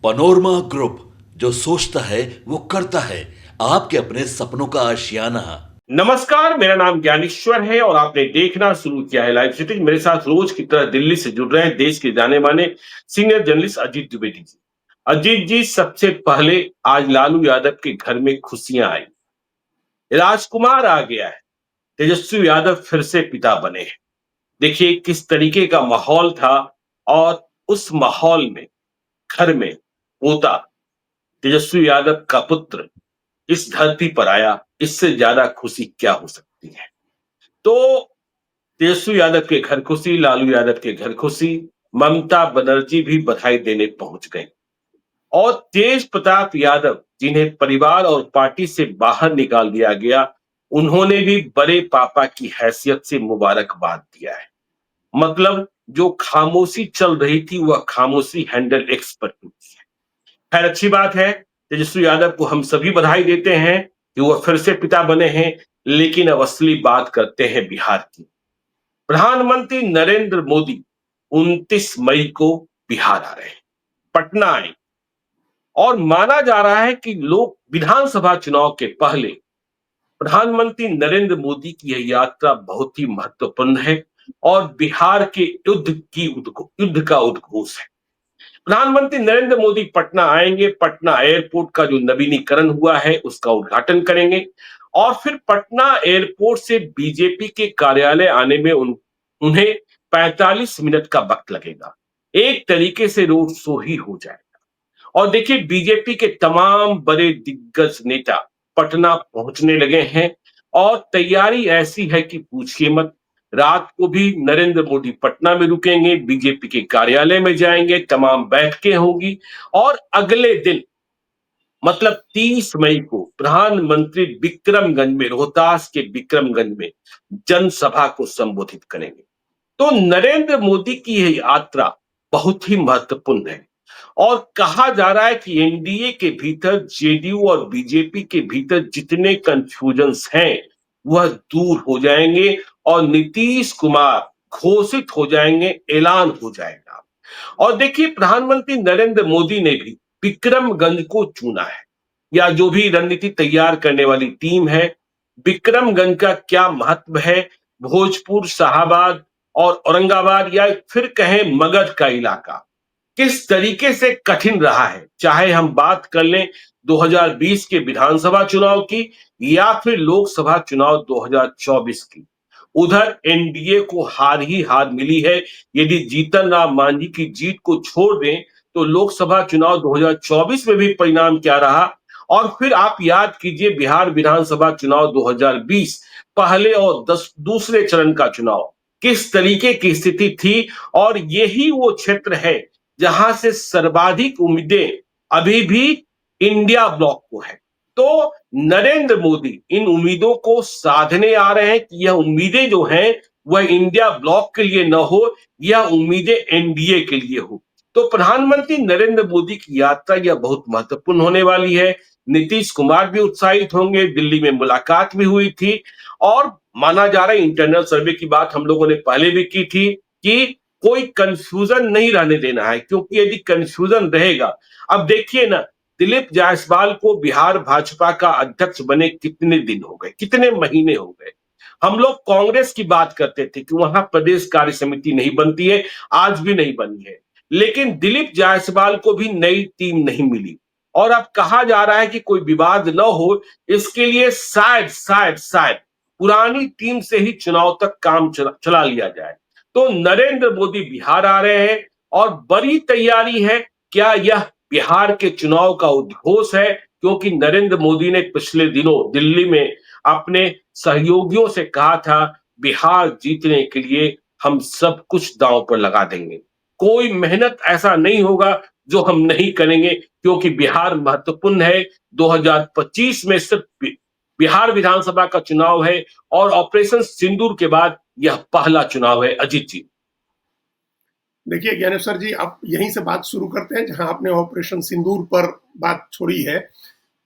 Panorama group, जो सोचता है वो करता है। आपके अपने सपनों का आशियाना। नमस्कार, मेरा नाम ज्ञानेश्वर है और आपने देखना शुरू किया है लाइव सिटी। मेरे साथ रोज की तरह दिल्ली से जुड़ रहे हैं देश के जाने माने सीनियर जर्नलिस्ट अजीत द्विवेदी जी। अजीत जी, सबसे पहले आज लालू यादव के घर में खुशियां आई। राजकुमार आ गया है। तेजस्वी यादव फिर से पिता बने हैं। देखिए किस तरीके का माहौल था। और उस माहौल में घर में पोता तेजस्वी यादव का पुत्र इस धरती पर आया। इससे ज्यादा खुशी क्या हो सकती है। तो तेजस्वी यादव के घर खुशी, लालू यादव के घर खुशी, ममता बनर्जी भी बधाई देने पहुंच गए। और तेज प्रताप यादव, जिन्हें परिवार और पार्टी से बाहर निकाल दिया गया, उन्होंने भी बड़े पापा की हैसियत से मुबारकबाद दिया है। मतलब जो खामोशी चल रही थी वह खामोशी हैंडल एक्सपर्ट की है। खैर, अच्छी बात है। तेजस्वी यादव को हम सभी बधाई देते हैं कि वह फिर से पिता बने हैं। लेकिन अब असली बात करते हैं बिहार की। प्रधानमंत्री नरेंद्र मोदी 29 मई को बिहार आ रहे हैं, पटना आए। और माना जा रहा है कि लोग विधानसभा चुनाव के पहले प्रधानमंत्री नरेंद्र मोदी की यह यात्रा बहुत ही महत्वपूर्ण है और बिहार के युद्ध का उद्घोष है। प्रधानमंत्री नरेंद्र मोदी पटना आएंगे, पटना एयरपोर्ट का जो नवीनीकरण हुआ है उसका उद्घाटन करेंगे। और फिर पटना एयरपोर्ट से बीजेपी के कार्यालय आने में उन्हें 45 मिनट का वक्त लगेगा। एक तरीके से रोड शो ही हो जाएगा। और देखिए, बीजेपी के तमाम बड़े दिग्गज नेता पटना पहुंचने लगे हैं। और तैयारी ऐसी है कि पूछिए मत। रात को भी नरेंद्र मोदी पटना में रुकेंगे, बीजेपी के कार्यालय में जाएंगे, तमाम बैठकें होंगी। और अगले दिन मतलब 30 मई को प्रधानमंत्री विक्रमगंज में, रोहतास के विक्रमगंज में जनसभा को संबोधित करेंगे। तो नरेंद्र मोदी की यह यात्रा बहुत ही महत्वपूर्ण है। और कहा जा रहा है कि एनडीए के भीतर, जेडीयू और बीजेपी के भीतर जितने कंफ्यूजन्स हैं वह दूर हो जाएंगे और नीतीश कुमार घोषित हो जाएंगे, ऐलान हो जाएगा। और देखिए, प्रधानमंत्री नरेंद्र मोदी ने भी विक्रमगंज को चुना है, या जो भी रणनीति तैयार करने वाली टीम है। विक्रमगंज का क्या महत्व है, भोजपुर, शाहबाद और औरंगाबाद, या फिर कहें मगध का इलाका किस तरीके से कठिन रहा है, चाहे हम बात कर लें 2020 के विधानसभा चुनाव की या फिर लोकसभा चुनाव 2024 की। उधर एनडीए को हार ही हार मिली है। यदि जीतन राम मांझी की जीत को छोड़ दें तो लोकसभा चुनाव 2024 में भी परिणाम क्या रहा। और फिर आप याद कीजिए बिहार विधानसभा चुनाव 2020, पहले और दूसरे चरण का चुनाव, किस तरीके की स्थिति थी। और यही वो क्षेत्र है जहां से सर्वाधिक उम्मीदें अभी भी इंडिया ब्लॉक को है। तो नरेंद्र मोदी इन उम्मीदों को साधने आ रहे हैं कि यह उम्मीदें जो हैं वह इंडिया ब्लॉक के लिए न हो, यह उम्मीदें एनडीए के लिए हो। तो प्रधानमंत्री नरेंद्र मोदी की यात्रा यह बहुत महत्वपूर्ण होने वाली है। नीतीश कुमार भी उत्साहित होंगे, दिल्ली में मुलाकात भी हुई थी। और माना जा रहा है, इंटरनल सर्वे की बात हम लोगों ने पहले भी की थी, कि कोई कंफ्यूजन नहीं रहने देना है, क्योंकि यदि कंफ्यूजन रहेगा, अब देखिए ना, दिलीप जायसवाल को बिहार भाजपा का अध्यक्ष बने कितने दिन हो गए, कितने महीने हो गए। हम लोग कांग्रेस की बात करते थे कि वहां प्रदेश कार्य समिति नहीं बनती है, आज भी नहीं बनी है। लेकिन दिलीप जायसवाल को भी नई टीम नहीं मिली। और अब कहा जा रहा है कि कोई विवाद न हो, इसके लिए शायद शायद शायद पुरानी टीम से ही चुनाव तक काम चला लिया जाए। तो नरेंद्र मोदी बिहार आ रहे हैं और बड़ी तैयारी है। क्या यह बिहार के चुनाव का उद्घोष है? क्योंकि नरेंद्र मोदी ने पिछले दिनों दिल्ली में अपने सहयोगियों से कहा था, बिहार जीतने के लिए हम सब कुछ दांव पर लगा देंगे। कोई मेहनत ऐसा नहीं होगा जो हम नहीं करेंगे, क्योंकि बिहार महत्वपूर्ण है। 2025 में सिर्फ बिहार विधानसभा का चुनाव है और ऑपरेशन सिंदूर के बाद यह पहला चुनाव है। अजीत जी। देखिए ज्ञानेश्वर जी, आप यहीं से बात शुरू करते हैं जहां आपने ऑपरेशन सिंदूर पर बात छोड़ी है।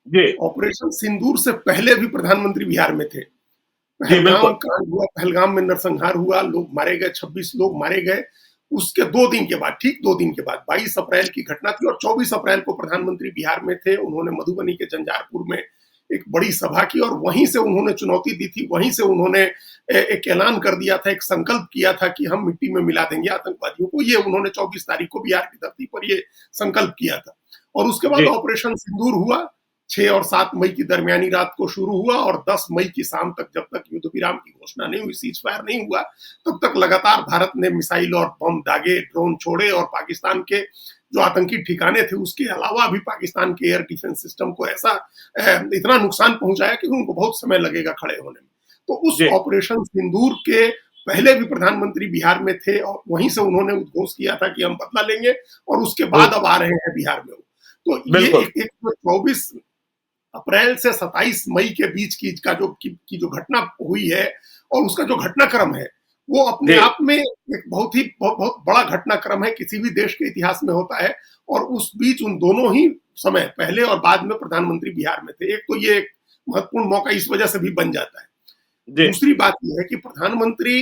जी ऑपरेशन सिंदूर से पहले भी प्रधानमंत्री बिहार में थे। जी पहलगाम बिल्कुल। कांड हुआ, पहलगाम में नरसंहार हुआ, लोग मारे गए, 26 लोग मारे गए। उसके 2 दिन के बाद, ठीक 2 दिन के बाद 22 अप्रैल की घटना थी और 24 अप्रैल को प्रधानमंत्री बिहार में थे। उन्होंने मधुबनी के झंझारपुर में एक बड़ी सभा की और वहीं से उन्होंने चुनौती दी थी, वहीं से उन्होंने एक ऐलान कर दिया था, एक संकल्प किया था कि हम मिट्टी में मिला देंगे आतंकवादियों को। ये उन्होंने 24 तारीख को बिहार की धरती पर ये संकल्प किया था और उसके बाद जी ऑपरेशन सिंदूर हुआ। 6 और 7 मई की दरमियानी रात को शुरू हुआ और 10 मई की शाम तक, जब तक युद्ध विराम की घोषणा नहीं हुई, सीज फायर नहीं हुआ, तब तक लगातार भारत ने मिसाइल और बम दागे, ड्रोन छोड़े और पाकिस्तान के जो आतंकी ठिकाने थे उसके अलावा भी पाकिस्तान के एयर डिफेंस सिस्टम को ऐसा इतना नुकसान पहुंचाया कि उनको बहुत समय लगेगा खड़े होने में। तो उस जी ऑपरेशन सिंदूर के पहले भी प्रधानमंत्री बिहार में थे और वहीं से उन्होंने उद्घोष किया था कि हम बदला लेंगे और उसके बाद अब आ रहे हैं बिहार में। तो ये बिल्कुल एक 24 अप्रैल से 27 मई के बीच की जो घटना हुई है और उसका जो घटनाक्रम है वो अपने जी आप में एक बहुत बड़ा घटनाक्रम है, किसी भी देश के इतिहास में होता है। और उस बीच उन दोनों ही समय, पहले और बाद में, प्रधानमंत्री बिहार में थे। एक तो ये एक महत्वपूर्ण मौका इस वजह से भी बन जाता है। जी दूसरी बात यह है कि प्रधानमंत्री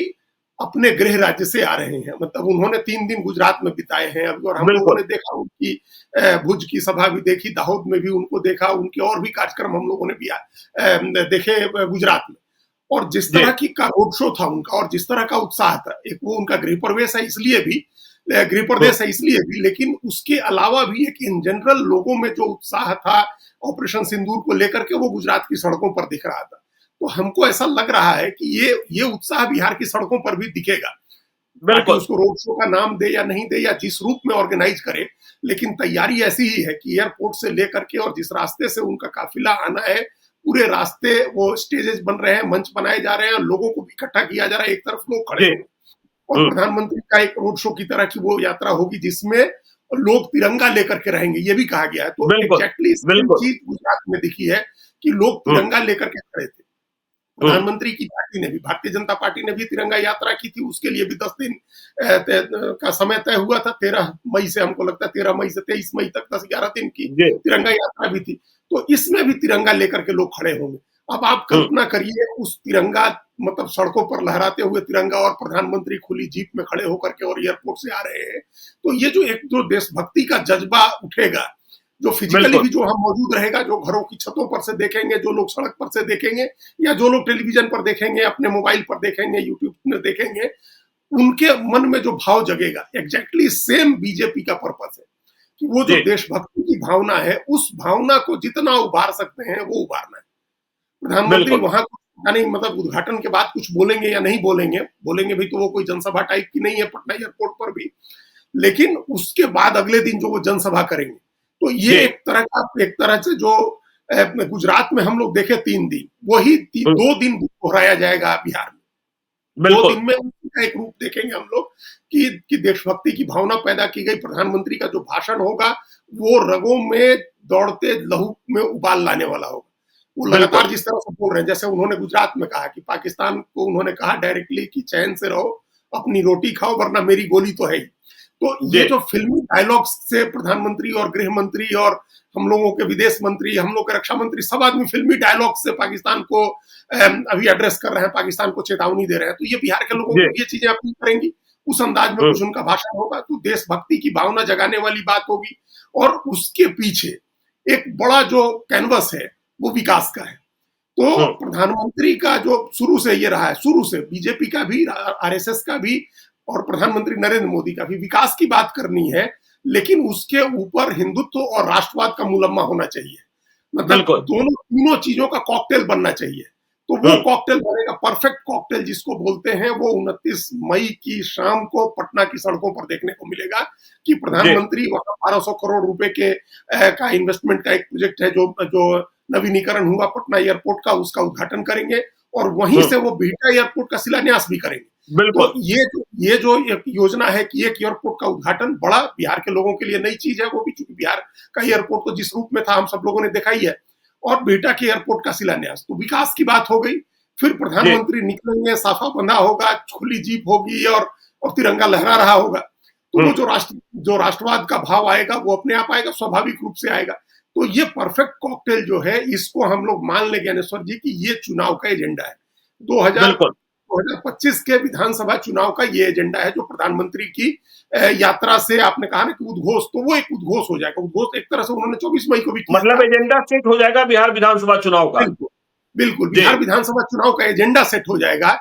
अपने गृह राज्य से आ रहे हैं, मतलब उन्होंने 3 दिन गुजरात में बिताए हैं अभी और हम लोगों बिल्कुल ने देखा उनकी भुज की सभा भी देखी, दाहोद में भी उनको देखा, उनके और भी कार्यक्रम हम लोगों ने भी देखे गुजरात में। और जिस जी तरह की का रोड शो था उनका और जिस तरह का उत्साह था, एक वो उनका गृह प्रवेश है इसलिए भी, गृह प्रदेश है इसलिए भी, लेकिन उसके अलावा भी एक इन जनरल लोगों में जो उत्साह था ऑपरेशन सिंदूर को लेकर के, वो गुजरात की सड़कों पर दिख रहा था। तो हमको ऐसा लग रहा है कि ये उत्साह बिहार की सड़कों पर भी दिखेगा। पार्टी बिल्कुल उसको रोड शो का नाम दे या नहीं दे या जिस रूप में ऑर्गेनाइज करे, लेकिन तैयारी ऐसी ही है कि एयरपोर्ट से लेकर के और जिस रास्ते से उनका काफिला आना है, पूरे रास्ते वो स्टेजेस बन रहे हैं, मंच बनाए जा रहे हैं, लोगों को इकट्ठा किया जा रहा है, एक तरफ लोग खड़े जी होंगे और प्रधानमंत्री का एक रोड शो की तरह की वो यात्रा होगी जिसमें लोग तिरंगा लेकर के रहेंगे, ये भी कहा गया है। तो बिल्कुल एग्जैक्टली सेम बिल्कुल चीज गुजरात में दिखी है कि लोग हम्म तिरंगा लेकर के खड़े थे। हम्म प्रधानमंत्री की पार्टी ने भी, भारतीय जनता पार्टी ने भी तिरंगा यात्रा की थी, उसके लिए भी 10 दिन का समय तय हुआ था। 13 मई से, हमको लगता है 13 मई से 23 मई तक 10-11 दिन की जी तिरंगा यात्रा भी थी। तो इसमें भी तिरंगा लेकर के लोग खड़े होंगे। अब आप हम्म कल्पना करिए उस तिरंगा, मतलब सड़कों पर लहराते हुए तिरंगा और प्रधानमंत्री खुली जीप में खड़े होकर के और एयरपोर्ट से आ रहे हैं। तो ये जो देशभक्ति का जज्बा उठेगा, जो फिजिकली बिल्कुल भी जो हम मौजूद रहेगा, जो घरों की छतों पर से देखेंगे, जो लोग सड़क पर से देखेंगे या जो लोग टेलीविजन पर देखेंगे, अपने मोबाइल पर देखेंगे, यूट्यूब में देखेंगे, उनके मन में जो भाव जगेगा, एग्जैक्टली सेम बीजेपी का पर्पस है कि वो जो जी देशभक्ति की भावना है, उस भावना को जितना उभार सकते हैं वो उभारना है। प्रधानमंत्री बिल्कुल वहां पता नहीं, मतलब उद्घाटन के बाद कुछ बोलेंगे या नहीं बोलेंगे, बोलेंगे भी तो वो कोई जनसभा टाइप की नहीं है पटना एयरपोर्ट पर भी, लेकिन उसके बाद अगले दिन जो वो जनसभा करेंगे, तो ये जी एक तरह से जो गुजरात में हम लोग देखे 3 दिन, वही हम्म 2 दिन दोहराया जाएगा बिहार में। दो बिल्कुल दिन में उसका एक रूप देखेंगे हम लोग कि देशभक्ति की भावना पैदा की गई। प्रधानमंत्री का जो भाषण होगा वो रगों में दौड़ते लहू में उबाल लाने वाला होगा। वो लगातार बिल्कुल जिस तरह से बोल रहे हैं, जैसे उन्होंने गुजरात में कहा कि पाकिस्तान को उन्होंने कहा डायरेक्टली कि चैन से रहो, अपनी रोटी खाओ, वरना मेरी गोली तो है ही। तो जी ये जो फिल्मी डायलॉग्स से प्रधानमंत्री और गृह मंत्री और हम लोगों के विदेश मंत्री, हम लोग के रक्षा मंत्री, सब आदमी फिल्मी डायलॉग से पाकिस्तान को अभी एड्रेस कर रहे हैं, पाकिस्तान को चेतावनी दे रहे हैं। तो ये बिहार के लोगों जी को ये चीजें अपनी करेंगी, उस अंदाज में हम्म कुछ उनका भाषण होगा, तो देशभक्ति की भावना जगाने वाली बात होगी। और उसके पीछे एक बड़ा जो कैनवस है वो विकास का है। तो हम्म प्रधानमंत्री का जो शुरू से ये रहा है, शुरू से बीजेपी का भी, आरएसएस का भी और प्रधानमंत्री नरेंद्र मोदी का भी, विकास की बात करनी है, लेकिन उसके ऊपर हिंदुत्व और राष्ट्रवाद का मुलम्मा होना चाहिए। मतलब बिल्कुल दोनों तीनों चीजों का कॉकटेल बनना चाहिए। तो वो हम्म कॉकटेल बनेगा, परफेक्ट कॉकटेल जिसको बोलते हैं, वो 29 मई की शाम को पटना की सड़कों पर देखने को मिलेगा कि जी प्रधानमंत्री वहां 1200 करोड़ रुपए के का इन्वेस्टमेंट का एक प्रोजेक्ट है जो नवीनीकरण हुआ पटना एयरपोर्ट का, उसका उद्घाटन करेंगे और वहीं हम्म से वो बिहटा एयरपोर्ट का शिलान्यास भी करेंगे। तो बिल्कुल ये जो एक योजना है कि एक एयरपोर्ट का उद्घाटन, बड़ा बिहार के लोगों के लिए नई चीज है, वो भी चूंकि बिहार का एयरपोर्ट तो जिस रूप में था हम सब लोगों ने देखा ही है, और बिहटा के एयरपोर्ट का शिलान्यास, तो विकास की बात हो गई। फिर जी प्रधानमंत्री निकलेंगे, साफा बंधा होगा, खुली जीप होगी और तिरंगा लहरा रहा होगा। तो वो हम्म जो राष्ट्रवाद का भाव आएगा वो अपने आप आएगा, स्वाभाविक रूप से आएगा। तो ये परफेक्ट कॉकटेल जो है, इसको हम लोग मान लें ज्ञानेश्वर जी कि ये चुनाव का एजेंडा है। 2000 बिल्कुल 2025 के विधानसभा चुनाव का ये एजेंडा है, जो प्रधानमंत्री की यात्रा से आपने कहा ना कि उद्घोष, तो वो एक उद्घोष हो जाएगा। उद्घोष एक तरह से उन्होंने 24 मई को भी किया मतलब था। एजेंडा सेट हो जाएगा बिहार विधानसभा चुनाव का। बिल्कुल, बिल्कुल जी बिहार विधानसभा चुनाव का एजेंडा सेट हो जाएगा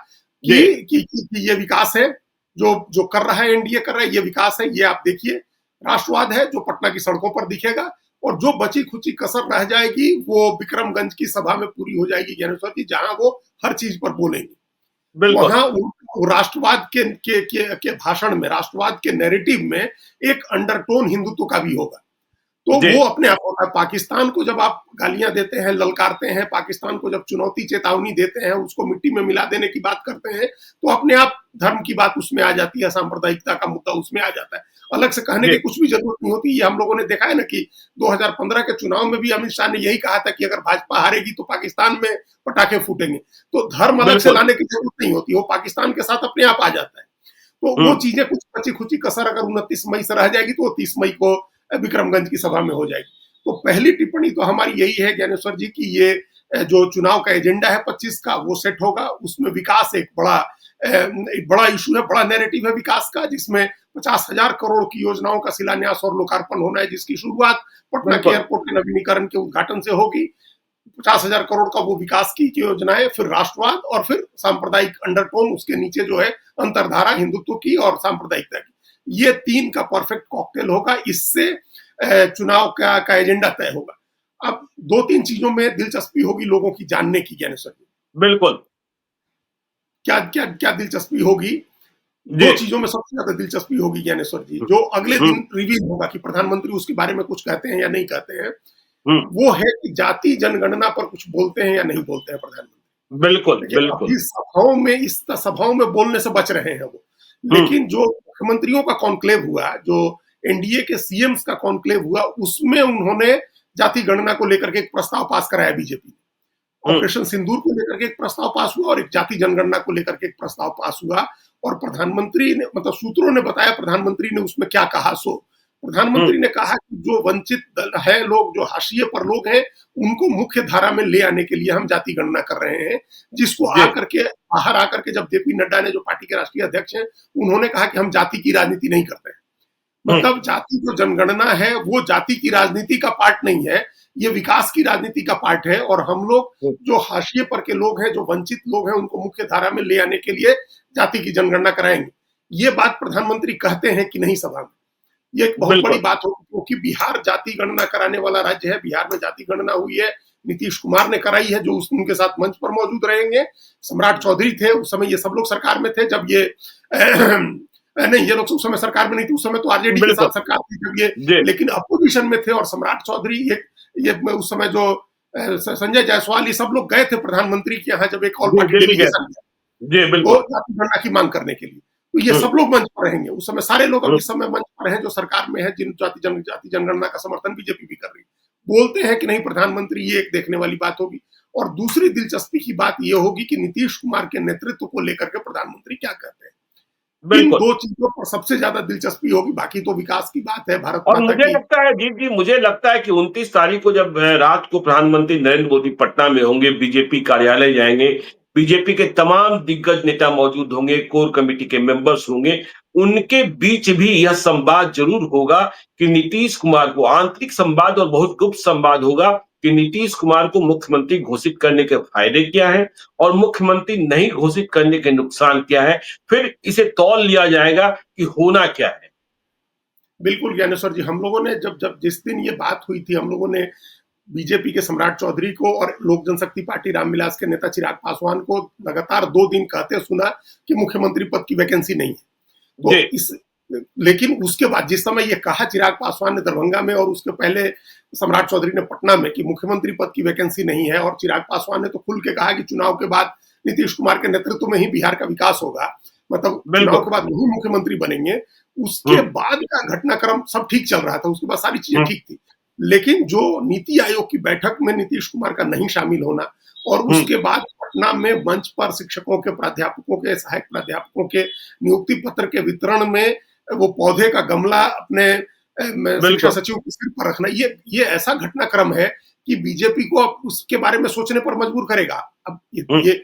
जी कि ये विकास है जो जो कर रहा है, एनडीए कर रहा है, ये विकास है, ये आप देखिए। राष्ट्रवाद है जो पटना की सड़कों पर दिखेगा, और जो बची खुची कसर रह जाएगी वो विक्रमगंज की सभा में पूरी हो जाएगी ज्ञानेश्वर जी, जहां वो हर चीज पर बोलेंगे। बिल्कुल वहां वो राष्ट्रवाद के भाषण में, राष्ट्रवाद के नैरेटिव में एक अंडरटोन हिंदुत्व का भी होगा। तो जी वो अपने आप होता है। पाकिस्तान को जब आप गालियां देते हैं, ललकारते हैं, पाकिस्तान को जब चुनौती चेतावनी देते हैं, उसको मिट्टी में मिला देने की बात करते हैं, तो अपने आप धर्म की बात उसमें आ जाती है, सांप्रदायिकता का मुद्दा उसमें आ जाता है। अलग से कहने जी की कुछ भी जरूरत नहीं होती। ये हम लोगों ने देखा है ना कि 2015 के चुनाव में भी अमित शाह ने यही कहा था कि अगर भाजपा हारेगी तो पाकिस्तान में पटाखे फूटेंगे। तो धर्म अलग से बिल्कुल लाने की जरूरत नहीं होती, वो पाकिस्तान के साथ अपने आप आ जाता है। तो वो चीजें कुछ बची खुची कसर अगर 29 मई से रह जाएगी, तो वो 30 मई को विक्रमगंज की सभा में हो जाएगी। तो पहली टिप्पणी तो हमारी यही है ज्ञानेश्वर जी की ये जो चुनाव का एजेंडा है 25 का, वो सेट होगा। उसमें विकास एक बड़ा इशू है, बड़ा नैरेटिव है विकास का, जिसमें 50,000 करोड़ की योजनाओं का शिलान्यास और लोकार्पण होना है, जिसकी शुरुआत पटना के बिल्कुल एयरपोर्ट के नवीनीकरण के उद्घाटन से होगी। 50,000 करोड़ का वो विकास की योजना है, फिर राष्ट्रवाद और फिर सांप्रदायिक अंडरटोन उसके नीचे जो है, अंतरधारा हिंदुत्व की और सांप्रदायिकता की। ये तीन का परफेक्ट कॉकटेल होगा। इससे चुनाव का एजेंडा तय होगा। अब दो तीन चीजों में दिलचस्पी होगी लोगों की जानने की ज्ञानेश्वर जी। बिल्कुल क्या क्या क्या दिलचस्पी होगी? जी दो चीजों में सबसे ज्यादा दिलचस्पी होगी ज्ञानेश्वर जी, जो अगले दिन रिवील होगा कि प्रधानमंत्री उसके बारे में कुछ कहते हैं या नहीं कहते हैं। हम्म वो है कि जाति जनगणना पर कुछ बोलते हैं या नहीं बोलते हैं प्रधानमंत्री। बिल्कुल देखिए बिल्कुल अभी सभाओं में बोलने से बच रहे हैं वो, हम्म लेकिन जो मुख्यमंत्रियों का कॉन्क्लेव हुआ, जो एनडीए के सीएम्स का कॉन्क्लेव हुआ, उसमें उन्होंने जाति गणना को लेकर के एक प्रस्ताव पास कराया बीजेपी ने। ऑपरेशन सिंदूर को लेकर के एक प्रस्ताव पास हुआ और एक जाति जनगणना को लेकर के एक प्रस्ताव पास हुआ। और प्रधानमंत्री ने, मतलब सूत्रों ने बताया, प्रधानमंत्री ने उसमें क्या कहा सो प्रधानमंत्री ने कहा कि जो वंचित दल है, लोग जो हाशिए पर लोग हैं, उनको मुख्य धारा में ले आने के लिए हम जाति गणना कर रहे हैं। जिसको जी बाहर आकर के जब जेपी नड्डा ने, जो पार्टी के राष्ट्रीय अध्यक्ष हैं, उन्होंने कहा कि हम जाति की राजनीति नहीं करते हैं। मतलब जाति जो जनगणना है वो जाति की राजनीति का पार्ट नहीं है, ये विकास की राजनीति का पार्ट है। और हम लोग जो हाशिए पर के लोग हैं, जो वंचित लोग हैं, उनको मुख्य धारा में ले आने के लिए जाति की जनगणना कराएंगे। ये बात प्रधानमंत्री कहते हैं कि नहीं सभा में, ये एक बहुत बड़ी बात होगी, क्योंकि बिहार जाति गणना कराने वाला राज्य है। बिहार में जाति गणना हुई है, नीतीश कुमार ने कराई है, जो उनके साथ मंच पर मौजूद रहेंगे। सम्राट चौधरी थे उस समय, ये सब लोग सरकार में थे जब ये नहीं, ये लोग उस समय सरकार में नहीं थे, उस समय तो आरजेडी के साथ सरकार थी जब ये, लेकिन अपोजिशन में थे। और सम्राट चौधरी ये उस समय जो संजय जायसवाल, ये सब लोग गए थे प्रधानमंत्री के यहाँ जब एक ऑल पार्टी डेलीगेशन वो जाति गणना की मांग करने के लिए। तो ये सब लोग मंच पर रहेंगे उस समय, सारे लोग अब इस समय मंच पर हैं जो सरकार में है, जिन जाति जनगणना का समर्थन बीजेपी भी कर रही है। बोलते हैं कि नहीं प्रधानमंत्री, ये एक देखने वाली बात होगी। और दूसरी दिलचस्पी की बात यह होगी कि नीतीश कुमार के नेतृत्व को लेकर के प्रधानमंत्री क्या कहते हैं। इन दो चीजों पर सबसे ज्यादा दिलचस्पी होगी, बाकी तो विकास की बात है, भारत और माता मुझे की। लगता है जीत जी, मुझे लगता है कि 29 तारीख को जब रात को प्रधानमंत्री नरेंद्र मोदी पटना में होंगे, बीजेपी कार्यालय जाएंगे, बीजेपी के तमाम दिग्गज नेता मौजूद होंगे, कोर कमेटी के मेंबर्स होंगे, उनके बीच भी यह संवाद जरूर होगा कि नीतीश कुमार को, आंतरिक संवाद और बहुत गुप्त संवाद होगा कि नीतीश कुमार को मुख्यमंत्री घोषित करने के फायदे क्या है और मुख्यमंत्री नहीं घोषित करने के नुकसान क्या है। फिर इसे तौल लिया जाएगा कि होना क्या है। बिल्कुल ज्ञानेश्वर जी, हम लोगों ने जब जिस दिन ये बात हुई थी, हम लोगों ने बीजेपी के सम्राट चौधरी को और लोक जनशक्ति पार्टी रामविलास के नेता चिराग पासवान को लगातार 2 दिन कहते सुना कि मुख्यमंत्री पद की वैकेंसी नहीं है। तो लेकिन उसके बाद जिस समय ये कहा चिराग पासवान ने दरभंगा में, और उसके पहले सम्राट चौधरी ने पटना में, कि मुख्यमंत्री पद की वैकेंसी नहीं है, और चिराग पासवान ने तो खुल के कहा कि चुनाव के बाद नीतीश कुमार के नेतृत्व में ही बिहार का विकास होगा, मतलब चुनाव के बाद वही मुख्यमंत्री बनेंगे। उसके बाद का घटनाक्रम सब ठीक चल रहा था, उसके बाद सारी चीजें ठीक थी। लेकिन जो नीति आयोग की बैठक में नीतीश कुमार का नहीं शामिल होना, और उसके बाद पटना में मंच पर शिक्षकों के, प्राध्यापकों के, सहायक प्राध्यापकों के नियुक्ति पत्र के वितरण में वो पौधे का गमला अपने शिक्षा सचिव के सिर पर रखना, ये ऐसा घटनाक्रम है कि बीजेपी को अब उसके बारे में सोचने पर मजबूर करेगा। अब ये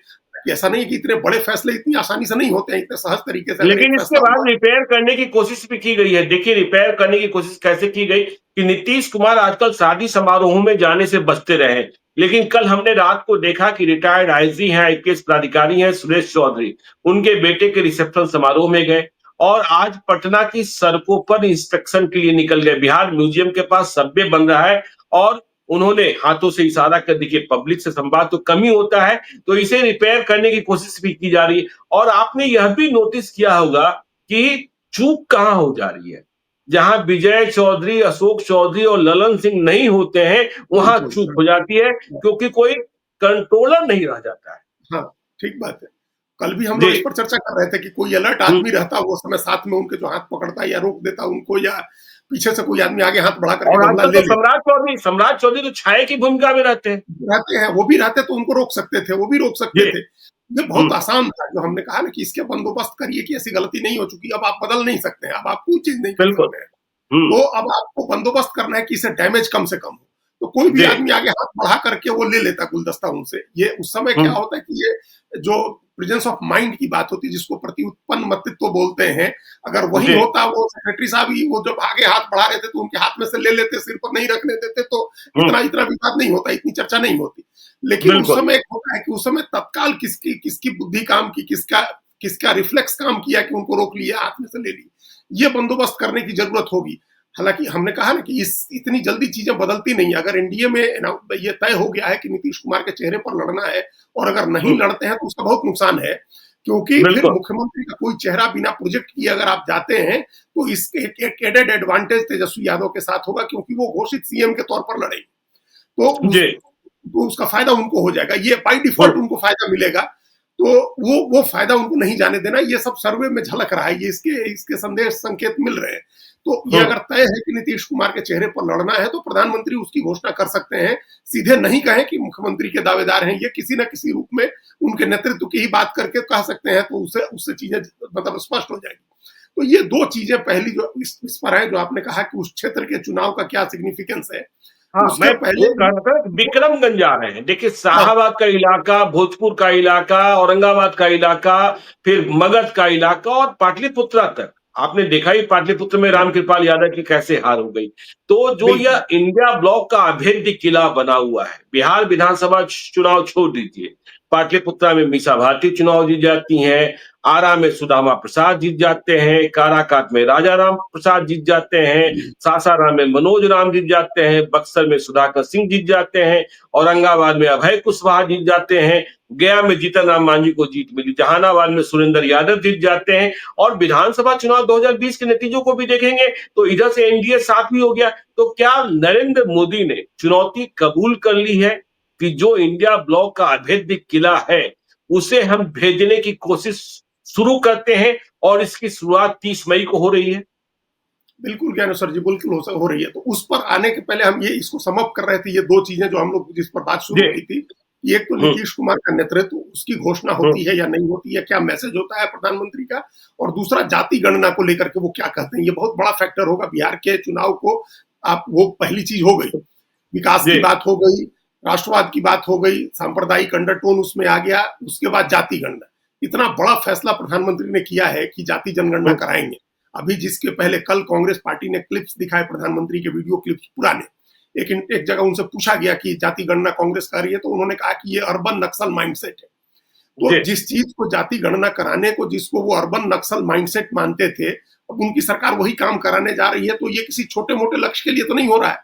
कि ऐसा नहीं है कि इतने बड़े फैसले इतनी आसानी से नहीं होते हैं, इतने सहज तरीके से अगर लेकिन एक इसके फैसला बाद हुआ। रिपेयर करने की कोशिश भी की गई है। देखिए रिपेयर करने की कोशिश कैसे की गई कि नीतीश कुमार आजकल शादी समारोहों में जाने से बचते रहे हैं। लेकिन कल हमने रात को देखा कि रिटायर्ड आईजी हैं, आईपीएस पदाधिकारी हैं सुरेश चौधरी, उनके बेटे के रिसेप्शन समारोह में गए और आज पटना की सड़कों पर इंस्पेक्शन के लिए निकल गए। बिहार म्यूजियम के पास सबवे बन रहा है और उन्होंने हाथों से इशारा कर, देखिए पब्लिक से संवाद तो कम ही होता है, तो इसे रिपेयर करने की कोशिश भी की जा रही है। और आपने यह भी नोटिस किया होगा कि चूक कहाँ हो जा रही है। जहां विजय चौधरी, अशोक चौधरी और ललन सिंह नहीं होते हैं, वहां बिल्कुल, चूक हो जाती है क्योंकि कोई कंट्रोलर नहीं रह जाता है। हाँ, ठीक बात है। कल भी हम लोग जी। इस पर चर्चा कर रहे थे कि कोई अलर्ट हुँ, आदमी रहता वो समय साथ में उनके जो हाथ पकड़ता या रोक देता उनको, या पीछे से कोई आदमी आगे हाथ बढ़ा करके और गमला आजकल ले तो लेता। सम्राट चौधरी तो छाया की भूमिका में रहते हैं। रहते हैं, वो भी रहते तो उनको रोक सकते थे, वो भी रोक सकते जी। थे। ये हुँ, बहुत आसान था जो हमने कहा ना कि इसके बंदोबस्त करिए कि ऐसी गलती नहीं हो चुकी, अब आप बदल नहीं सकते हैं, अब आप कोई चीज़ नहीं कर बिल्कुल। सकते हैं। हुँ, तो अब आपको बंदोबस्त करना है कि इससे डैमेज कम से कम हो। तो कोई भी जी। आदमी आगे हाथ बढ़ा करके वो ले लेता गुलदस्ता उनसे। ये उस समय हुँ, क्या होता है कि ये जो प्रेजेंस ऑफ माइंड की बात होती है जिसको प्रत्युत्पन्न मतित्व बोलते हैं, अगर वही जी, होता वो सेक्रेटरी साहब ही वो जब आगे हाथ बढ़ा रहे थे तो उनके हाथ में से ले लेते, सिर पर नहीं रखने देते तो हुँ, इतना इतना विवाद नहीं होता, इतनी चर्चा नहीं होती। लेकिन उस बिल्कुल। समय एक होता है कि उस समय तत्काल किसकी किसकी बुद्धि काम की, किसका किसका रिफ्लेक्स काम किया कि उनको रोक लिया, हाथ में से ले ली। ये बंदोबस्त करने की जरूरत होगी। हालांकि हमने कहा ना कि इस इतनी जल्दी चीजें बदलती नहीं। अगर एनडीए में ये तय हो गया है कि नीतीश कुमार के चेहरे पर लड़ना है और अगर नहीं हुँ, लड़ते हैं तो उसका बहुत नुकसान है, क्योंकि फिर बिल्कुल। मुख्यमंत्री का कोई चेहरा बिना प्रोजेक्ट किए अगर आप जाते हैं तो इसके एक एडेड एडवांटेज तेजस्वी यादव के साथ होगा, क्योंकि वो घोषित सीएम के तौर पर लड़ेंगे। तो जी। तो उसका फायदा उनको हो जाएगा, ये बाय हुँ, डिफॉल्ट उनको फायदा मिलेगा। तो वो फायदा उनको नहीं जाने देना। ये सब सर्वे में झलक रहा है, ये इसके इसके संदेश संकेत मिल रहे हैं। तो ये हुँ, अगर तय है कि नीतीश कुमार के चेहरे पर लड़ना है तो प्रधानमंत्री उसकी घोषणा कर सकते हैं। सीधे नहीं कहें कि मुख्यमंत्री के दावेदार हैं, ये किसी न किसी रूप में उनके नेतृत्व की ही बात करके कह सकते हैं, तो उससे उससे चीजें मतलब स्पष्ट हो जाएगी। तो ये दो चीजें पहली जो इस पर है, जो आपने कहा कि उस क्षेत्र के चुनाव का क्या सिग्निफिकेंस है, हाँ, उसके मैं पहले वो कह रहा था कि विक्रमगंज जा रहे हैं। देखिए हाँ, शाहाबाद का इलाका, भोजपुर का इलाका, औरंगाबाद का इलाका, फिर मगध का इलाका और पाटलिपुत्रा तक। आपने देखा ही पाटलिपुत्र में रामकृपाल यादव की कैसे हार हो गई। तो जो बिल्कुल यह इंडिया ब्लॉक का अभेद्य किला बना हुआ है, बिहार विधानसभा चुनाव छोड़ दीजिए। पाटलिपुत्रा में मीसा भारती चुनाव जीत जाती हैं, आरा में सुदामा प्रसाद जीत जाते हैं, काराकाट में राजा राम प्रसाद जीत जाते हैं, सासाराम में मनोज राम जीत जाते हैं, बक्सर में सुधाकर सिंह जीत जाते हैं, औरंगाबाद में अभय कुशवाहा जीत जाते हैं, गया में जीतन राम मांझी को जीत मिली, जहानाबाद में सुरेंद्र यादव जीत जाते हैं। और विधानसभा चुनाव 2020 के नतीजों को भी देखेंगे तो इधर से एनडीए साथ भी हो गया। तो क्या नरेंद्र मोदी ने चुनौती कबूल कर ली है कि जो इंडिया ब्लॉक का अभेद्य किला है उसे हम भेजने की कोशिश शुरू करते हैं और इसकी शुरुआत 30 मई को हो रही है? बिल्कुल ज्ञानेश्वर जी, बिल्कुल हो रही है। तो उस पर आने के पहले हम ये इसको समअप कर रहे थे, ये दो चीजें जो हम लोग जिस पर बात शुरू जी। की थी। एक तो हुँ, नीतीश कुमार का नेतृत्व, उसकी घोषणा हुँ, होती है या नहीं होती है, क्या मैसेज होता है प्रधानमंत्री का, और दूसरा जाति गणना को लेकर के वो क्या कहते हैं। ये बहुत बड़ा फैक्टर होगा बिहार के चुनाव को। आप वो पहली चीज हो गई, विकास जी। की बात हो गई, राष्ट्रवाद की बात हो गई, सांप्रदायिक अंडरटोन उसमें आ गया, उसके बाद जाति गणना। इतना बड़ा फैसला प्रधानमंत्री ने किया है कि जाति जनगणना हुँ, कराएंगे। अभी जिसके पहले कल कांग्रेस पार्टी ने क्लिप्स दिखाए प्रधानमंत्री के, वीडियो क्लिप्स पुराने। एक जगह उनसे पूछा गया कि जाति गणना कांग्रेस कर रही है, तो उन्होंने कहा कि ये अर्बन नक्सल माइंडसेट है। तो जी। जिस चीज को जाति गणना कराने को, जिसको वो अर्बन नक्सल माइंडसेट मानते थे, अब उनकी सरकार वही काम कराने जा रही है। तो ये किसी छोटे मोटे लक्ष्य के लिए तो नहीं हो रहा है,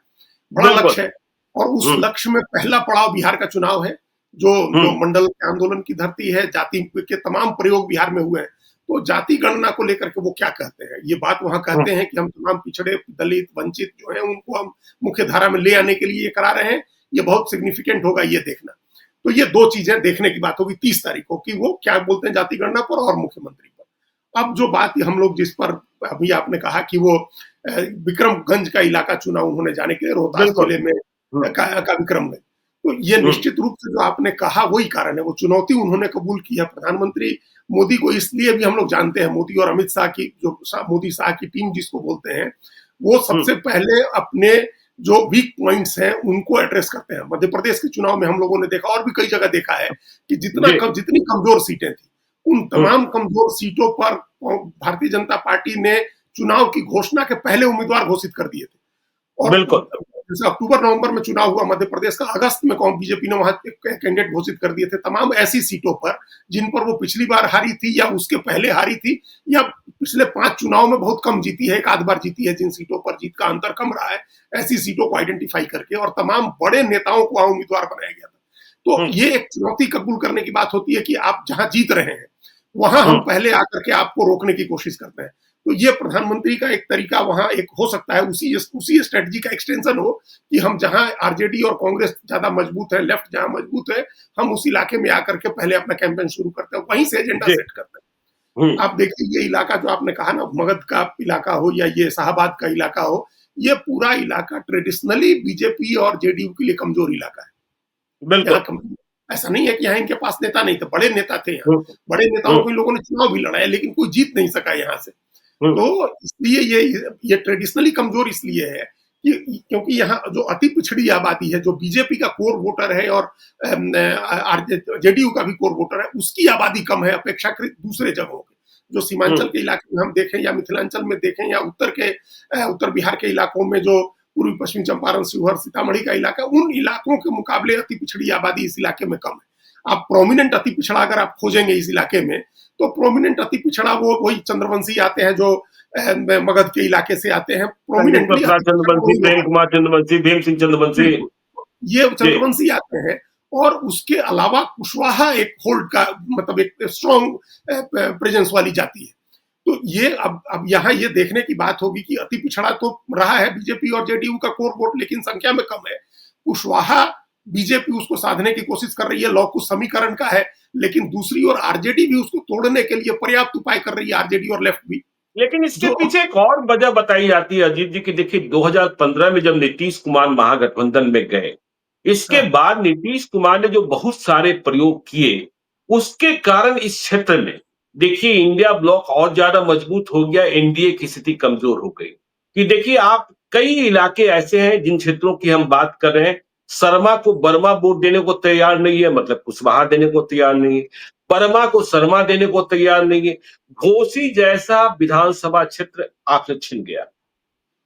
बड़ा बिल्कुल। लक्ष्य है। और उस हुँ, लक्ष्य में पहला पड़ाव बिहार का चुनाव है, जो हुँ, जो मंडल के आंदोलन की धरती है। जाति के तमाम प्रयोग बिहार में हुए हैं। तो जाति गणना को लेकर के वो क्या कहते हैं, ये बात वहां हुँ, कहते हैं कि हम तमाम पिछड़े, दलित, वंचित जो है उनको हम मुख्य धारा में ले आने के लिए ये करा रहे हैं। ये बहुत सिग्निफिकेंट होगा ये देखना। तो ये दो चीजें देखने की बात होगी 30 तारीख को, कि वो क्या बोलते हैं जाति गणना पर और मुख्यमंत्री पर। अब जो बात हम लोग जिस पर अभी आपने कहा कि वो विक्रमगंज का इलाका चुना उन्होंने जाने के लिए, रोहतास बिल्कुल। जिले में हुँ, का विक्रमगंज। तो ये हुँ, निश्चित रूप से जो आपने कहा वही कारण है, वो चुनौती उन्होंने कबूल की है। प्रधानमंत्री मोदी को इसलिए भी हम लोग जानते हैं, मोदी और अमित शाह की जो मोदी शाह की टीम जिसको बोलते हैं, वो हुँ, सबसे पहले अपने जो वीक पॉइंट्स हैं उनको एड्रेस करते हैं। मध्य प्रदेश के चुनाव में हम लोगों ने देखा और भी कई जगह देखा है कि जितनी कमजोर सीटें थी उन तमाम कमजोर सीटों पर भारतीय जनता पार्टी ने चुनाव की घोषणा के पहले उम्मीदवार घोषित कर दिए थे। और बिल्कुल जैसे अक्टूबर नवंबर में चुनाव हुआ मध्य प्रदेश का, अगस्त में बीजेपी ने वहां कैंडिडेट घोषित कर दिए थे। तमाम ऐसी सीटों पर जिन पर वो पिछली बार हारी थी या उसके पहले हारी थी या पिछले 5 चुनाव में बहुत कम जीती है, एक आध बार जीती है, जिन सीटों पर जीत का अंतर कम रहा है, ऐसी सीटों को आइडेंटिफाई करके और तमाम बड़े नेताओं को वहां उम्मीदवार बनाया गया था। तो ये एक चुनौती कबूल करने की बात होती है कि आप जहां जीत रहे हैं वहां हम पहले आकर के आपको रोकने की कोशिश करते हैं। तो ये प्रधानमंत्री का एक तरीका वहां एक हो सकता है, उसी स्ट्रेटजी का एक्सटेंशन हो कि हम जहां आरजेडी और कांग्रेस ज्यादा मजबूत है, लेफ्ट जहां मजबूत है, हम उस इलाके में आकर के पहले अपना कैंपेन शुरू करते हैं, वहीं से एजेंडा सेट करते हैं। आप देखिए ये इलाका जो आपने कहा ना, मगध का इलाका हो या ये शाहबाद का इलाका हो, ये पूरा इलाका ट्रेडिशनली बीजेपी और जेडीयू के लिए कमजोर इलाका है। बिल्कुल ऐसा नहीं है कि यहाँ इनके पास नेता नहीं थे, बड़े नेता थे यहाँ, बड़े नेताओं को इन लोगों ने चुनाव भी लड़ा है, लेकिन कोई जीत नहीं सका यहाँ से। तो इसलिए ये ट्रेडिशनली कमजोर इसलिए है कि क्योंकि यहाँ जो अति पिछड़ी आबादी है, जो बीजेपी का कोर वोटर है और जेडीयू का भी कोर वोटर है, उसकी आबादी कम है अपेक्षाकृत दूसरे जगहों के। जो सीमांचल के इलाके में हम देखें या मिथिलांचल में देखें या उत्तर बिहार के इलाकों में जो पूर्वी पश्चिम चंपारण, शिवहर, सीतामढ़ी का इलाका, उन इलाकों के मुकाबले अति पिछड़ी आबादी इस इलाके में कम है। आप प्रोमिनेंट अति पिछड़ा अगर आप खोजेंगे इस इलाके में, तो प्रोमिनेंट अति पिछड़ा वो वही चंद्रवंशी आते हैं जो मगध के इलाके से आते हैं, प्रोमिनेंटली ये चंद्रवंशी आते हैं। और उसके अलावा कुशवाहा एक होल्ड का मतलब एक स्ट्रॉन्ग प्रेजेंस वाली जाति है। तो ये अब यहाँ ये देखने की बात होगी कि अति पिछड़ा तो रहा है बीजेपी और जेडीयू का कोर वोट, लेकिन संख्या में कम है। कुशवाहा बीजेपी उसको साधने की कोशिश कर रही है, लॉ कुछ समीकरण का है, लेकिन दूसरी ओर आरजेडी भी उसको तोड़ने के लिए पर्याप्त उपाय कर रही है, आरजेडी और लेफ्ट भी। लेकिन इसके पीछे एक और वजह बताई जाती है अजीत जी की, देखिए 2015 में जब नीतीश कुमार महागठबंधन में गए, इसके बाद नीतीश कुमार ने जो बहुत सारे प्रयोग किए, उसके कारण इस क्षेत्र में देखिए इंडिया ब्लॉक और ज्यादा मजबूत हो गया, एनडीए की स्थिति कमजोर हो गई। कि देखिए आप कई इलाके ऐसे हैं जिन क्षेत्रों की हम बात कर रहे हैं, शर्मा को बर्मा वोट देने को तैयार नहीं है, मतलब कुशवाहा देने को तैयार नहीं है, बर्मा को शर्मा देने को तैयार नहीं है। घोसी जैसा विधानसभा क्षेत्र आपसे छिन गया,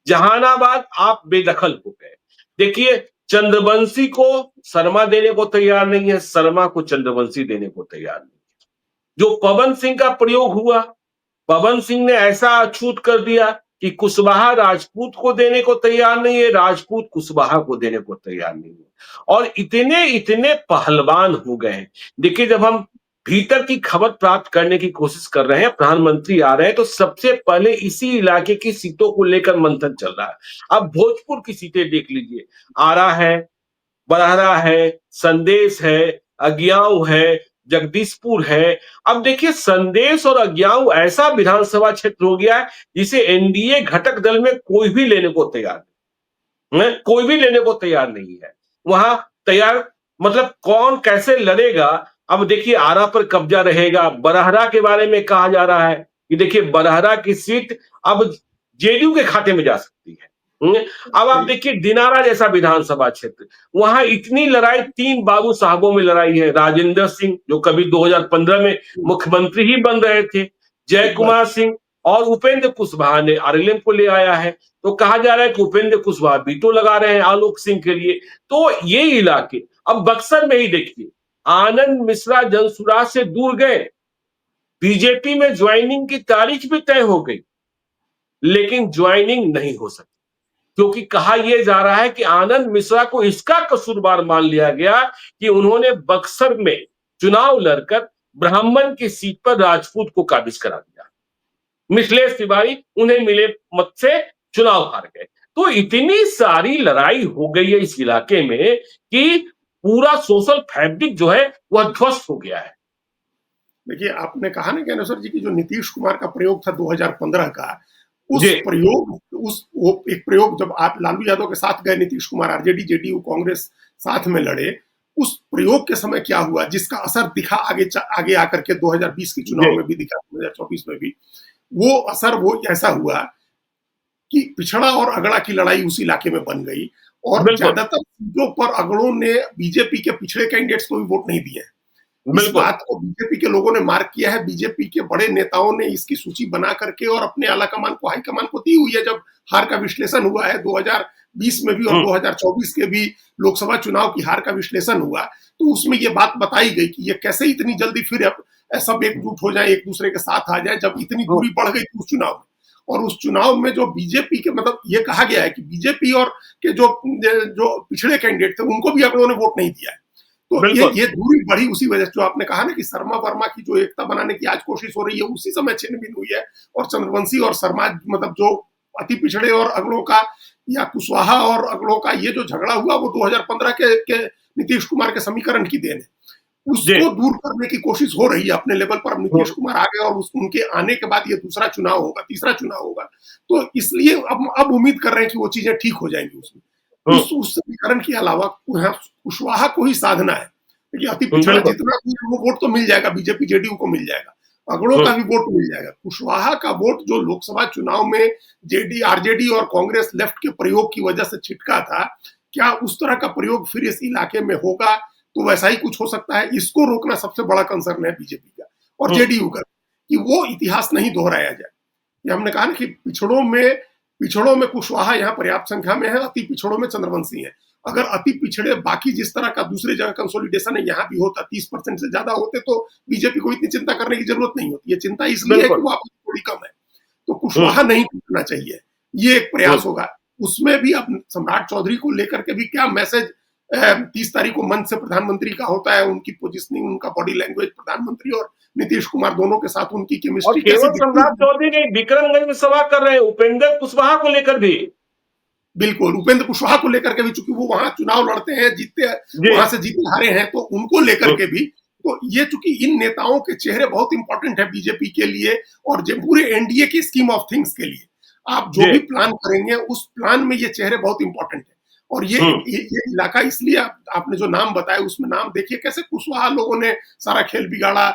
जहानाबाद आप बेदखल हो गए। देखिए चंद्रवंशी को शर्मा देने को तैयार नहीं है, शर्मा को चंद्रवंशी देने को तैयार नहीं है। जो पवन सिंह का प्रयोग हुआ, पवन सिंह ने ऐसा अछूत कर दिया कि कुशवाहा राजपूत को देने को तैयार नहीं है, राजपूत कुशवाहा को देने को तैयार नहीं है। और इतने इतने पहलवान हो गए हैं। देखिए जब हम भीतर की खबर प्राप्त करने की कोशिश कर रहे हैं, प्रधानमंत्री आ रहे हैं, तो सबसे पहले इसी इलाके की सीटों को लेकर मंथन चल रहा है। अब भोजपुर की सीटें देख लीजिए, आरा है, बड़हरा है, संदेश है, अगियाऊ है, जगदीशपुर है। अब देखिए संदेश और अगियाऊ ऐसा विधानसभा क्षेत्र हो गया है जिसे एनडीए घटक दल में कोई भी लेने को तैयार नहीं, कोई भी लेने को तैयार नहीं है। वहां तैयार मतलब कौन कैसे लड़ेगा। अब देखिए आरा पर कब्जा रहेगा। बड़हरा के बारे में कहा जा रहा है कि देखिए बड़हरा की सीट अब जेडीयू के खाते में जा सकती है। अब आप देखिए दिनारा जैसा विधानसभा क्षेत्र, वहां इतनी लड़ाई 3 बाबू साहबों में लड़ाई है। राजेंद्र सिंह जो कभी 2015 में मुख्यमंत्री ही बन रहे थे, जय कुमार सिंह और उपेंद्र कुशवाहा ने आरएलएम को ले आया है। तो कहा जा रहा है कि उपेंद्र कुशवाहा वीटो लगा रहे हैं आलोक सिंह के लिए। तो ये इलाके अब बक्सर में ही देखिए, आनंद मिश्रा जनसुराज से दूर गए, बीजेपी में ज्वाइनिंग की तारीख भी तय हो गई, लेकिन ज्वाइनिंग नहीं हो सकती क्योंकि कहा यह जा रहा है कि आनंद मिश्रा को इसका कसूरवार मान लिया गया कि उन्होंने बक्सर में चुनाव लड़कर ब्राह्मण की सीट पर राजपूत को काबिज करा दिया। मिथिलेश तिवारी उन्हें मिले मत से चुनाव हार गए। तो इतनी सारी लड़ाई हो गई है इस इलाके में कि पूरा सोशल फैब्रिक जो है वह ध्वस्त हो गया है। देखिए आपने कहा ना ज्ञानेश्वर जी की जो नीतीश कुमार का प्रयोग था 2015 का, उस एक प्रयोग जब आप लालू यादव के साथ गए, नीतीश कुमार, आरजेडी जेडीयू कांग्रेस साथ में लड़े, उस प्रयोग के समय क्या हुआ जिसका असर दिखा आगे आकर के 2020 के चुनाव में भी दिखा, 2024 में भी वो असर वो ऐसा हुआ कि पिछड़ा और अगड़ा की लड़ाई उस इलाके में बन गई और बिल्कुल, ज्यादातर सीटों पर अगड़ों ने बीजेपी के पिछड़े कैंडिडेट्स को भी वोट नहीं दिए हैं। इस बिल्कुल। बात को बीजेपी के लोगों ने मार्क किया है। बीजेपी के बड़े नेताओं ने इसकी सूची बना करके और अपने आला कमान को, हाई कमान को दी हुई है। जब हार का विश्लेषण हुआ है 2020 में भी और हुँ, 2024 के भी लोकसभा चुनाव की हार का विश्लेषण हुआ, तो उसमें ये बात बताई गई कि ये कैसे इतनी जल्दी फिर सब एकजुट हो जाए, एक दूसरे के साथ आ जाए, जब इतनी हुँ, दूरी बढ़ गई थी उस चुनाव में। और उस चुनाव में जो बीजेपी के, मतलब ये कहा गया है कि बीजेपी और के जो जो पिछड़े कैंडिडेट थे उनको भी अगड़ों ने वोट नहीं दिया है। तो बिल्कुल। ये दूरी बढ़ी उसी वजह से, जो आपने कहा ना कि शर्मा वर्मा की जो एकता बनाने की आज कोशिश हो रही है, उसी समय छीनबीन हुई है। और चंद्रवंशी और शर्मा, मतलब जो अति पिछड़े और अगड़ों का, या कुशवाहा और अगड़ों का ये जो झगड़ा हुआ, वो 2015 के नीतीश कुमार के समीकरण की देन है। जी, उसको दूर करने की कोशिश हो रही है अपने लेवल पर। अब नीतीश हुँ, कुमार आ गए और उनके आने के बाद ये दूसरा चुनाव होगा, तीसरा चुनाव होगा, तो इसलिए अब उम्मीद कर रहे हैं कि वो चीजें ठीक हो जाएंगी उसमें। हुँ, उस समीकरण के अलावा कुशवाहा को ही साधना है। देखिए, अति हुँ, पिछड़ा बिल्कुल। जितना भी है, वो वोट तो मिल जाएगा, बीजेपी जेडीयू को मिल जाएगा, अगड़ों हुँ, का भी वोट मिल जाएगा। कुशवाहा का वोट जो लोकसभा चुनाव में आरजेडी और कांग्रेस लेफ्ट के प्रयोग की वजह से छिटका था, क्या उस तरह का प्रयोग फिर इस इलाके में होगा? तो वैसा ही कुछ हो सकता है। इसको रोकना सबसे बड़ा कंसर्न है बीजेपी का और हुँ, जेडीयू का, कि वो इतिहास नहीं दोहराया जाए। ये हमने कहा ना कि पिछड़ों में कुशवाहा यहाँ पर्याप्त संख्या में है, अति पिछड़ों में चंद्रवंशी है। अगर अति पिछड़े बाकी जिस तरह का दूसरी जगह कंसोलिडेशन है यहाँ भी होता, 30% से ज्यादा होते, तो बीजेपी को इतनी चिंता करने की जरूरत नहीं होती। ये चिंता इसलिए है कि बिल्कुल। वो आपकी थोड़ी कम है। तो हुँ, कुशवाहा नहीं टूटना चाहिए, ये एक हुँ, प्रयास होगा। उसमें भी अब सम्राट चौधरी को लेकर के भी क्या मैसेज 30 तारीख को मंच से प्रधानमंत्री का होता है, उनकी पोजिशनिंग, उनका बॉडी लैंग्वेज, प्रधानमंत्री और नीतीश कुमार दोनों के साथ उनकी और केमिस्ट्री कैसी केवल दिखती सम्राट है। चौधरी नहीं, विक्रमगंज में सभा कर रहे हैं उपेंद्र कुशवाहा को लेकर भी। बिल्कुल, उपेंद्र कुशवाहा को लेकर के भी, चूंकि वो वहां चुनाव लड़ते हैं, जीतते, जी, वहां से जीते हारे हैं, तो उनको लेकर हुँ, के भी। तो ये, चूंकि इन नेताओं के चेहरे बहुत इंपॉर्टेंट है बीजेपी के लिए और जो पूरे एनडीए की स्कीम ऑफ थिंग्स के लिए, आप जो जी, भी प्लान करेंगे उस प्लान में ये चेहरे बहुत इंपॉर्टेंट है। और हुँ, ये इलाका इसलिए, आपने जो नाम बताया उसमें नाम देखिए कैसे कुशवाहा लोगों ने सारा खेल बिगाड़ा।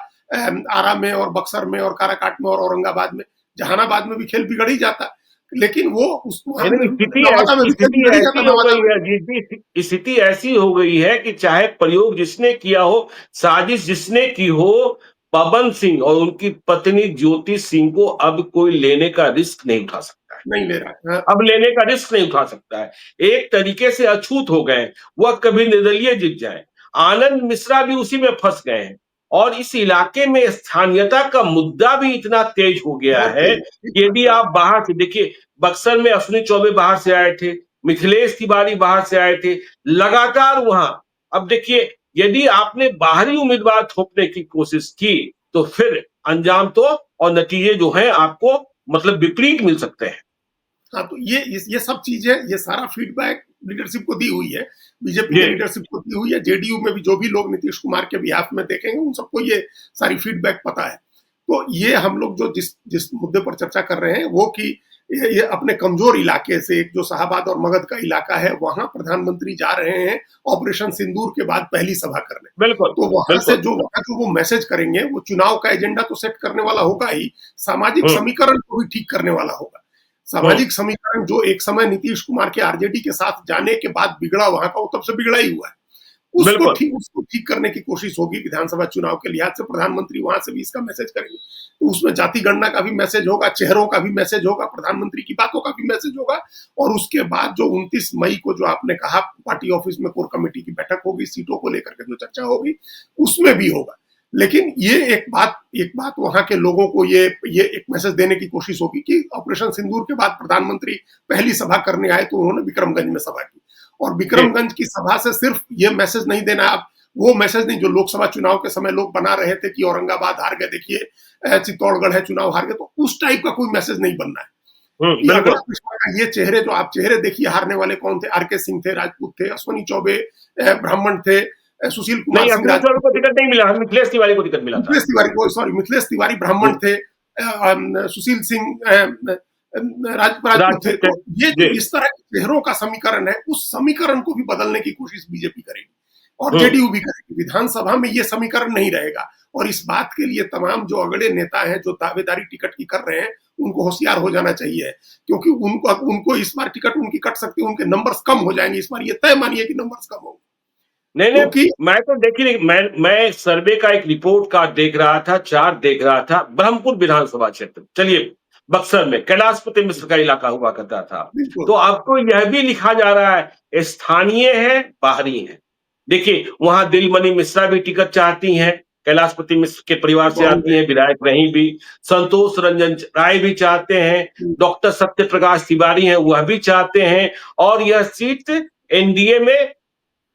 आरा में और बक्सर में और काराकाट में और औरंगाबाद में, जहानाबाद में भी खेल बिगड़ ही जाता, लेकिन वो उस यानी नवादा में भी खेल बिगड़ ही जाता, स्थिति हो नवादा गई में। है जी, स्थिति ऐसी हो गई है कि चाहे प्रयोग जिसने किया हो, साजिश जिसने की हो, पवन सिंह और उनकी पत्नी ज्योति सिंह को अब कोई लेने का रिस्क नहीं उठा सकता है। नहीं ले रहा है। हाँ, अब लेने का रिस्क नहीं उठा सकता है। एक तरीके से अछूत हो गए हैं, वह कभी निर्दलीय जीत जाए। आनंद मिश्रा भी उसी में फंस गए हैं और इस इलाके में स्थानीयता का मुद्दा भी इतना तेज हो गया बहुत है तेज है, ठीक कि बात यदि है। आप बाहर से देखिए, बक्सर में अश्विनी चौबे बाहर से आए थे, मिथिलेश तिवारी बाहर से आए थे, लगातार वहां। अब देखिए, यदि आपने बाहरी उम्मीदवार थोपने की कोशिश की तो फिर अंजाम तो और नतीजे जो हैं आपको मतलब विपरीत मिल सकते हैं। हाँ, तो ये सब चीजें, ये सारा फीडबैक लीडरशिप को दी हुई है, बीजेपी जी, के लीडरशिप को दी हुई है। जेडीयू में भी जो भी लोग नीतीश कुमार के बिहाफ में देखेंगे उन सबको ये सारी फीडबैक पता है। तो ये हम लोग जो जिस जिस मुद्दे पर चर्चा कर रहे हैं वो कि ये अपने कमजोर इलाके से, एक जो शाहबाद और मगध का इलाका है, वहां प्रधानमंत्री जा रहे हैं ऑपरेशन सिंदूर के बाद पहली सभा करने। बिल्कुल, तो बिल्कुल। वहां जो वो मैसेज करेंगे, वो चुनाव का एजेंडा तो सेट करने वाला होगा ही, सामाजिक हुँ, समीकरण को भी ठीक करने वाला होगा। हुँ, सामाजिक समीकरण जो एक समय नीतीश कुमार के आरजेडी के साथ जाने के बाद बिगड़ा वहां का, वो तब से बिगड़ा ही हुआ है। बिल्कुल। उसको ठीक करने की कोशिश होगी विधानसभा चुनाव के लिहाज से। प्रधानमंत्री वहां से भी इसका मैसेज करेंगे, तो उसमें जाति गणना का भी मैसेज होगा, चेहरों का भी मैसेज होगा, प्रधानमंत्री की बातों का भी मैसेज होगा। और उसके बाद जो 29 मई को जो आपने कहा पार्टी ऑफिस में कोर कमेटी की बैठक होगी, सीटों को लेकर के जो चर्चा होगी, उसमें भी होगा। लेकिन ये एक बात वहां के लोगों को ये एक मैसेज देने की कोशिश होगी कि ऑपरेशन सिंदूर के बाद प्रधानमंत्री पहली सभा करने आए तो उन्होंने विक्रमगंज में सभा की। और जी, विक्रमगंज की सभा से सिर्फ ये मैसेज नहीं देना, आप वो मैसेज नहीं जो लोकसभा चुनाव के समय लोग बना रहे थे कि औरंगाबाद हार गए, देखिए चित्तौड़गढ़ है चुनाव हार गए, तो उस टाइप का कोई मैसेज नहीं बनना है। हुँ, कि अगला बिल्कुल। पिछड़ा का ये चेहरे, जो आप चेहरे देखिए हारने वाले कौन थे, आरके सिंह थे, राजपूत थे, अश्वनी चौबे ब्राह्मण थे, सुशील कुमार नहीं, सिंह अखिलेश यादव राजपूत को थे, टिकट नहीं मिला, मिथिलेश तिवारी को टिकट मिला था। मिथिलेश तिवारी ब्राह्मण हुँ, थे, सुशील सिंह राजपूत थे। राजपूत थे। तो ये जो जी, इस तरह के चेहरों का समीकरण है, उस समीकरण को भी बदलने की कोशिश बीजेपी करेगी। और जेडीयू भी करेगी। विधानसभा में ये समीकरण नहीं रहेगा और इस बात के लिए तमाम जो अगले नेता हैं जो दावेदारी टिकट की कर रहे हैं उनको होशियार हो जाना चाहिए, क्योंकि उनको इस बार टिकट उनकी कट सकती है, उनके नंबर्स कम हो जाएंगे इस बार, ये तय मानिए कि नंबर्स कम होंगे। नहीं नहीं, मैं तो देखिए, मैं सर्वे का एक रिपोर्ट कार्ड देख रहा था, चार्ट देख रहा था, ब्रह्मपुर विधानसभा क्षेत्र, चलिए बक्सर में कैलाशपति मिश्र का इलाका हुआ करता था, तो आपको यह भी लिखा जा रहा है स्थानीय है बाहरी है। देखिए वहां दिलमणि मिश्रा भी टिकट चाहती हैं, कैलाशपति मिश्र के परिवार से आती हैं, विधायक रही भी, संतोष रंजन राय भी चाहते हैं, डॉक्टर सत्य प्रकाश तिवारी हैं वह भी चाहते हैं, और यह सीट एनडीए में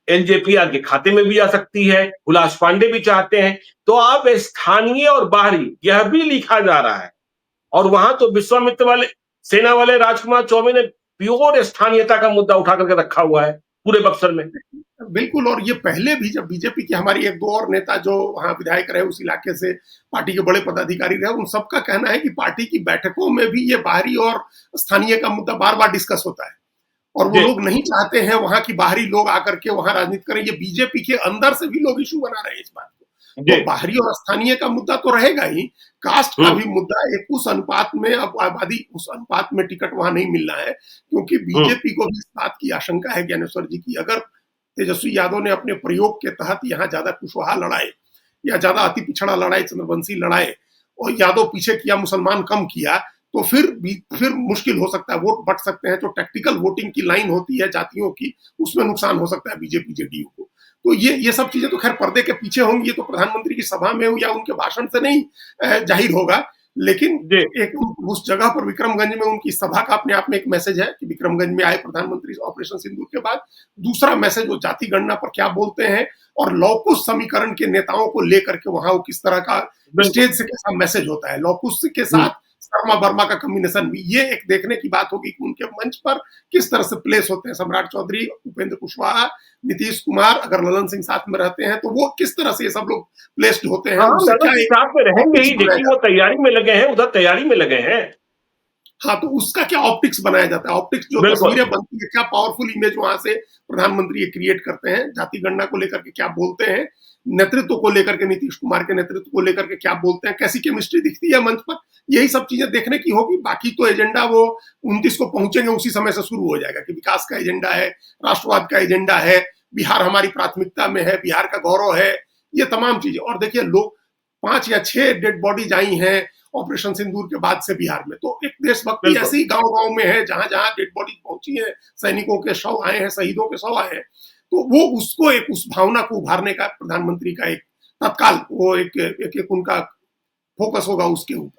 एलजेपीआर के खाते में भी आ सकती है, हुलास पांडे भी चाहते हैं। तो आप स्थानीय और बाहरी यह भी लिखा जा रहा है, और वहां तो विश्वामित्र वाले सेना वाले राजकुमार चौबे ने प्योर स्थानीयता का मुद्दा उठा करके रखा हुआ है पूरे बक्सर में। बिल्कुल, और ये पहले भी जब बीजेपी की हमारी एक दो और नेता जो वहां विधायक रहे उस इलाके से, पार्टी के बड़े पदाधिकारी रहे, उन सबका कहना है कि पार्टी की बैठकों में भी ये बाहरी और स्थानीय का मुद्दा बार बार डिस्कस होता है, और वो लोग नहीं चाहते हैं वहां की बाहरी लोग आकर के वहां राजनीति करें। ये बीजेपी के अंदर से भी लोग इशू बना रहे हैं इस बात को। तो बाहरी और स्थानीय का मुद्दा तो रहेगा ही, कास्ट का भी मुद्दा एक उस अनुपात में, अब आबादी उस अनुपात में टिकट वहां नहीं मिलना है, क्योंकि बीजेपी को भी इस बात की आशंका है ज्ञानेश्वर जी की अगर तेजस्वी यादव ने अपने प्रयोग के तहत यहाँ ज्यादा कुशवाहा लड़ाए या ज्यादा अति पिछड़ा लड़ाए, चंद्रवंशी लड़ाए, और यादव पीछे किया, मुसलमान कम किया, तो फिर मुश्किल हो सकता है, वोट बट सकते हैं। जो टैक्टिकल वोटिंग की लाइन होती है जातियों की, उसमें नुकसान हो सकता है बीजेपी जेडीयू को। तो ये सब चीजें तो खैर पर्दे के पीछे होंगी, ये तो प्रधानमंत्री की सभा में या उनके भाषण से नहीं जाहिर होगा, लेकिन एक उस जगह पर विक्रमगंज में उनकी सभा का अपने आप में एक मैसेज है कि विक्रमगंज में आए प्रधानमंत्री ऑपरेशन सिंदूर के बाद। दूसरा मैसेज वो जाति गणना पर क्या बोलते हैं और लौकुश समीकरण के नेताओं को लेकर के वहां वो किस तरह का स्टेज से कैसा मैसेज होता है, लौकुश के साथ शर्मा वर्मा का कॉम्बिनेशन भी, ये एक देखने की बात होगी कि उनके मंच पर किस तरह से प्लेस होते हैं सम्राट चौधरी, उपेंद्र कुशवाहा, नीतीश कुमार, अगर ललन सिंह साथ में रहते हैं तो वो किस तरह से ये सब लोग प्लेस्ड होते हैं। साथ में रहेंगे ही, देखिए वो तैयारी में लगे हैं, उधर तैयारी में लगे हैं। हाँ, तो उसका क्या ऑप्टिक्स बनाया जाता है, ऑप्टिक्स जो तस्वीरें बनती है, क्या पावरफुल इमेज वहां से प्रधानमंत्री क्रिएट करते हैं, जाति गणना को लेकर के क्या बोलते हैं, नेतृत्व को लेकर के, नीतीश कुमार के नेतृत्व को लेकर के क्या बोलते हैं, कैसी केमिस्ट्री दिखती है मंच पर, यही सब चीजें देखने की होगी। बाकी तो एजेंडा वो 29 को पहुंचेंगे उसी समय से शुरू हो जाएगा कि विकास का एजेंडा है, राष्ट्रवाद का एजेंडा है, बिहार हमारी प्राथमिकता में है, बिहार का गौरव है, ये तमाम चीजें। और देखिए लोग 5 या 6 डेड बॉडीज आई हैं ऑपरेशन सिंदूर के बाद से बिहार में, तो एक देशभक्ति ऐसी गांव-गांव में है, जहां जहां डेड बॉडी पहुंची है, सैनिकों के शव आए हैं, शहीदों के शव आए हैं, तो वो उसको एक उस भावना को उभारने का प्रधानमंत्री का एक तत्काल वो एक उनका फोकस होगा उसके ऊपर।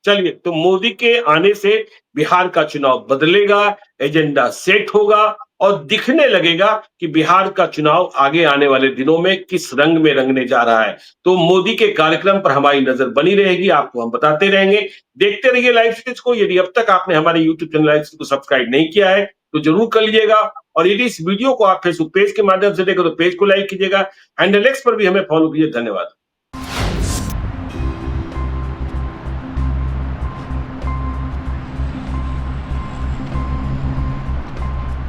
चलिए, तो मोदी के आने से बिहार का चुनाव बदलेगा, एजेंडा सेट होगा और दिखने लगेगा कि बिहार का चुनाव आगे आने वाले दिनों में किस रंग में रंगने जा रहा है। तो मोदी के कार्यक्रम पर हमारी नजर बनी रहेगी, आपको हम बताते रहेंगे। देखते रहिए लाइव स्टेज को। यदि अब तक आपने हमारे यूट्यूब चैनल लाइव स्टेज को सब्सक्राइब नहीं किया है तो जरूर कर लीजिएगा, और यदि इस वीडियो को आप फेसबुक पेज के माध्यम से देखें तो पेज को लाइक कीजिएगा, हैंडल एक्स पर भी हमें फॉलो कीजिए। धन्यवाद।